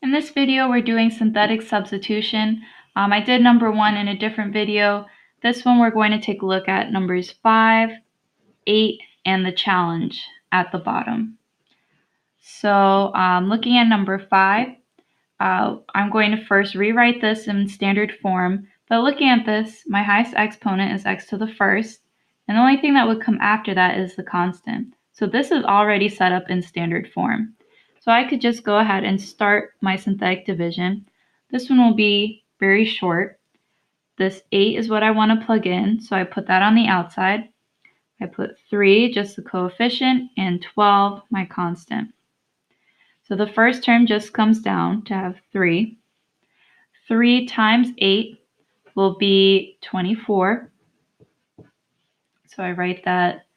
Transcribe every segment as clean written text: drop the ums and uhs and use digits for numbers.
In this video, we're doing synthetic substitution. I did number 1 in a different video. This one, we're going to take a look at numbers 5, 8, and the challenge at the bottom. So looking at number 5, I'm going to first rewrite this in standard form. But looking at this, my highest exponent is x to the first, and the only thing that would come after that is the constant. So this is already set up in standard form. So I could just go ahead and start my synthetic division. This one will be very short. This 8 is what I want to plug in, so I put that on the outside. I put 3, just the coefficient, and 12, my constant. So the first term just comes down to have 3. 3 times 8 will be 24. So I write that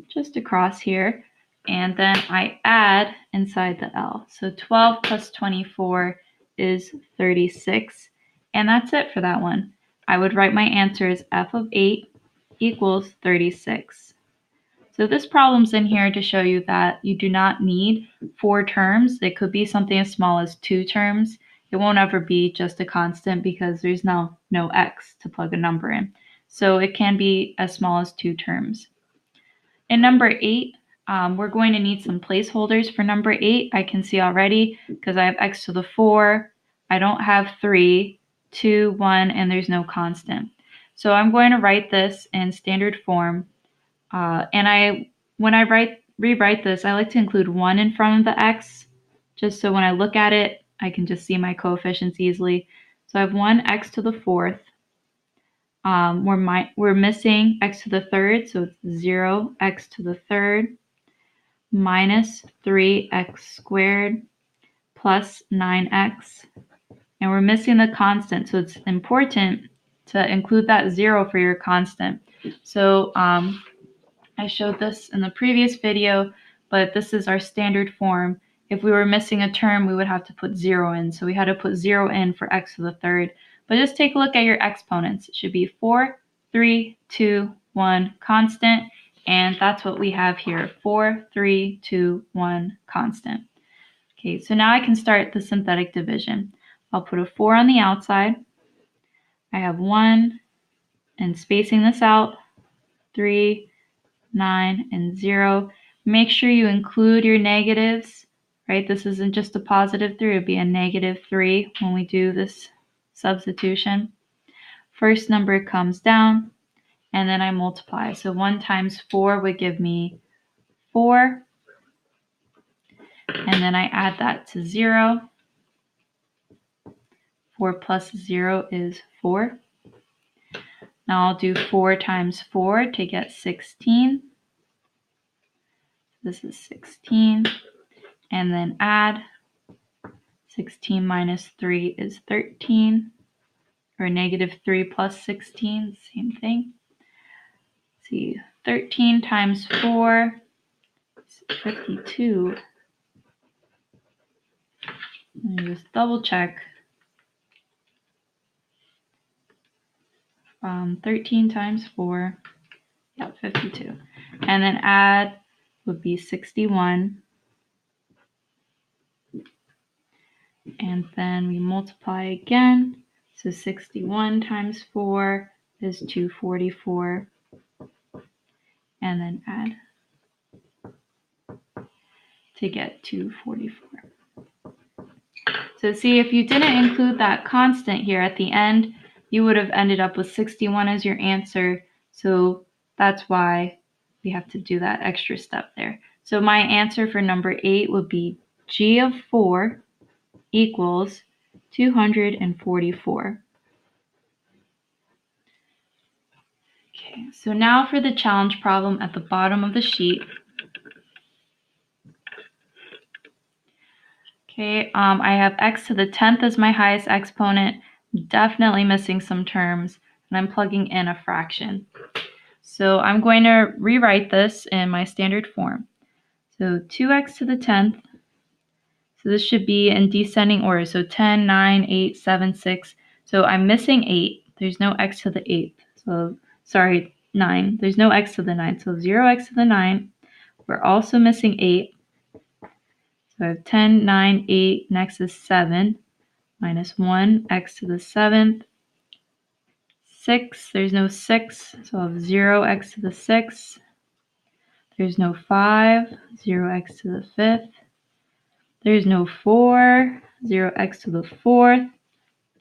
just across here. And then I add inside the L. So 12 plus 24 is 36. And that's it for that one. I would write my answer as f of 8 equals 36. So this problem's in here to show you that you do not need 4 terms. It could be something as small as 2 terms. It won't ever be just a constant because there's no x to plug a number in. So it can be as small as 2 terms. In number 8, we're going to need some placeholders for number 8. I can see already because I have x to the 4. I don't have 3, 2, 1, and there's no constant. So I'm going to write this in standard form. When I rewrite this, I like to include 1 in front of the x, just so when I look at it, I can just see my coefficients easily. So I have 1 x to the 4th. We're missing x to the 3rd, so it's 0 x to the 3rd minus 3x squared plus 9x. And we're missing the constant, so it's important to include that 0 for your constant. So I showed this in the previous video, but this is our standard form. If we were missing a term, we would have to put 0 in. So we had to put 0 in for x to the 3rd. But just take a look at your exponents. It should be 4, 3, 2, 1 constant. And that's what we have here, 4, 3, 2, 1 constant. Okay, so now I can start the synthetic division. I'll put a 4 on the outside. I have 1, and spacing this out, 3, 9, and 0. Make sure you include your negatives, right? This isn't just a positive 3, it would be a negative 3 when we do this substitution. First number comes down, and then I multiply. So 1 times 4 would give me 4, and then I add that to 0. 4 plus 0 is 4. Now I'll do 4 times 4 to get 16. This is 16. And then add 16 minus 3 is 13. Or negative 3 plus 16, same thing. Let's see, 13 times 4 is 52. Let me just double check. 13 times 4, yeah, 52. And then add would be 61. And then we multiply again. So 61 times 4 is 244. And then add to get 244. So see, if you didn't include that constant here at the end, you would have ended up with 61 as your answer. So that's why we have to do that extra step there. So my answer for number 8 would be g of 4 equals 244. Okay, so now for the challenge problem at the bottom of the sheet. Okay, I have x to the 10th as my highest exponent, definitely missing some terms, and I'm plugging in a fraction. So I'm going to rewrite this in my standard form. So 2x to the 10th, so this should be in descending order, so 10, 9, 8, 7, 6. So I'm missing 8, there's no x to the 8th, so sorry, 9, there's no x to the 9th, so 0x to the 9. We're also missing 8. So I have 10, 9, 8, next is 7, minus 1, x to the 7th. 6, there's no 6, so I'll have 0, x to the 6th. There's no 5, 0, x to the 5th. There's no 4, 0, x to the 4th.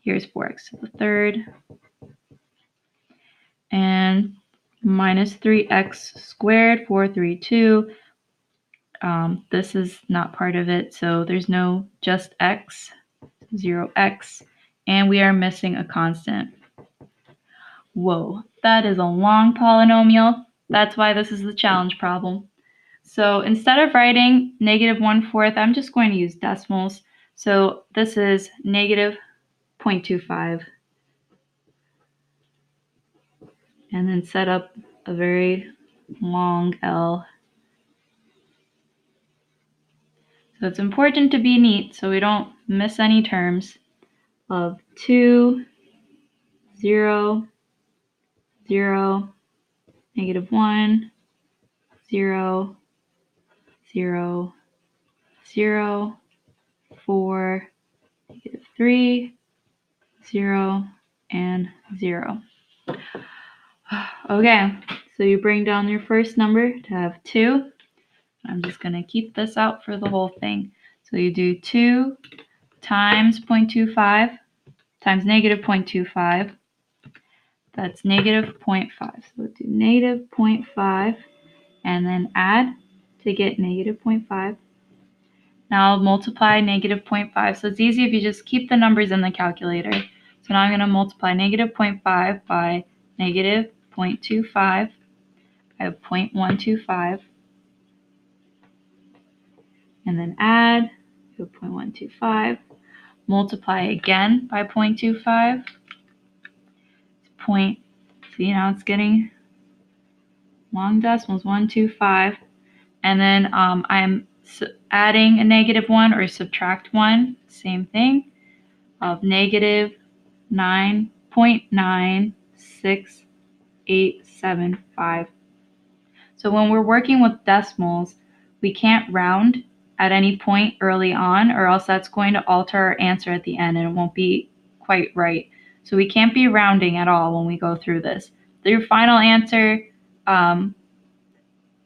Here's 4x to the 3rd. And minus 3x squared, 432. This is not part of it, so there's no just x, 0x, and we are missing a constant. Whoa, that is a long polynomial. That's why this is the challenge problem. So instead of writing -1/4, I'm just going to use decimals. So this is -0.25. And then set up a very long L. So it's important to be neat so we don't miss any terms of 2, 0, 0, -1, 0, 0, 0, 4, -3, 0, and 0. Okay, so you bring down your first number to have 2. I'm just going to keep this out for the whole thing. So you do 2 times 0.25 times -0.25. That's -0.5. So we'll do -0.5 and then add to get -0.5. Now I'll multiply -0.5. So it's easy if you just keep the numbers in the calculator. So now I'm going to multiply -0.5 by -0.25. I have 0.125. And then add to 0.125. Multiply again by 0.25. See, now it's getting long decimals, 125. And then I'm adding a -1 or subtract 1, same thing, of -9.96875. So when we're working with decimals, we can't round at any point early on, or else that's going to alter our answer at the end and it won't be quite right. So we can't be rounding at all when we go through this. Your final answer,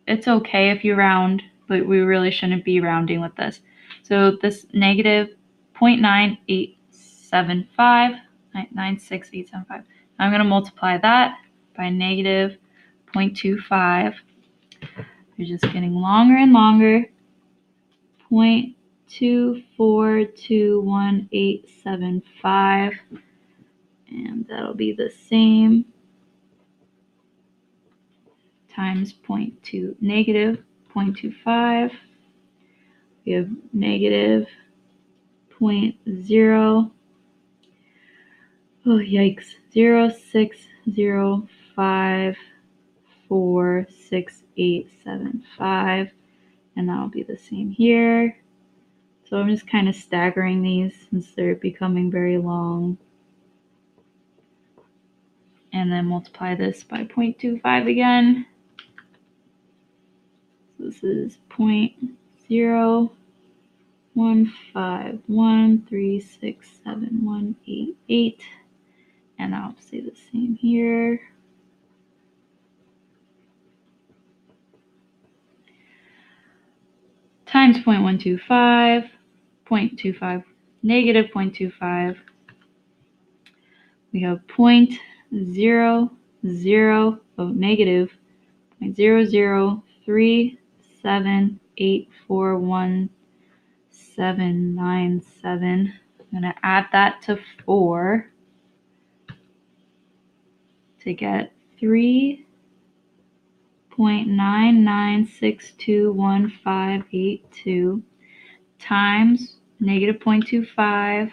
it's okay if you round, but we really shouldn't be rounding with this. So this -0.96875, 96875. I'm going to multiply that by -0.25. You're just getting longer and longer. 0.242185, and that'll be the same times -0.25. We have -0.0. Oh yikes! 0.6054685, and that'll be the same here. So I'm just kind of staggering these since they're becoming very long. And then multiply this by 0.25 again. So this is 0.01513671888. And I'll say the same here. Times 0.125, 0.25, -0.25. We have 0.00 of -0.003784197. I'm going to add that to 4 to get 3.99621582 times -0.25.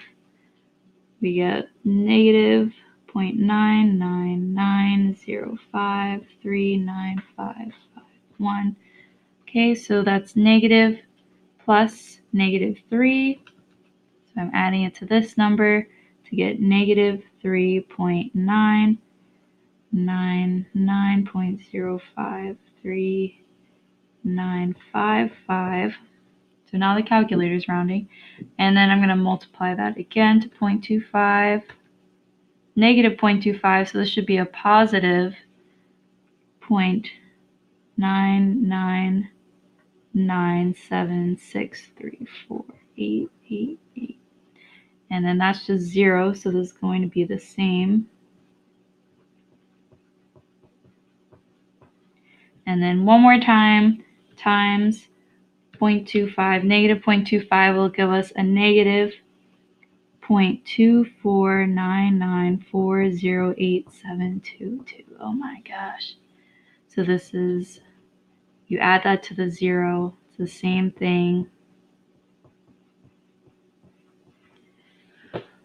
We get -0.99905395551. Okay, so that's negative plus -3. So I'm adding it to this number to get -3.999.053.955. So now the calculator is rounding. And then I'm going to multiply that again to 0.25, negative 0.25, so this should be a positive 0.99976348888. And then that's just 0, so this is going to be the same. And then one more time, times 0.25. Negative 0.25 will give us a negative 0.249940872. Oh my gosh. So this is, you add that to the 0, it's the same thing.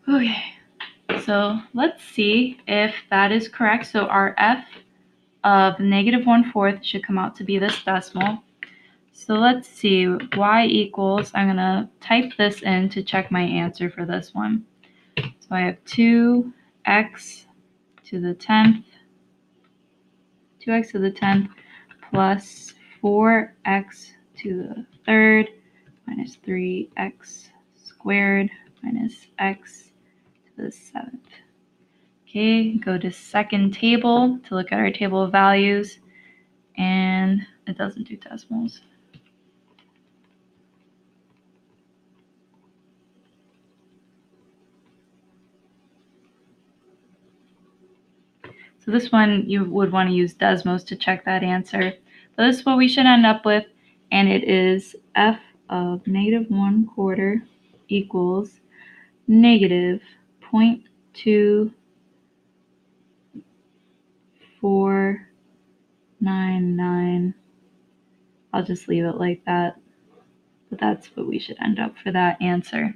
Okay, so let's see if that is correct. So our f of negative 1/4 should come out to be this decimal. So let's see, y equals, I'm going to type this in to check my answer for this one. So I have 2x to the 10th, 2x to the 10th plus 4x to the 3rd minus 3x squared minus x to the 7th. Okay, go to second table to look at our table of values, and it doesn't do decimals. So this one, you would want to use Desmos to check that answer. But this is what we should end up with, and it is f of negative 1/4 equals negative 0.2499. I'll just leave it like that. But that's what we should end up for that answer.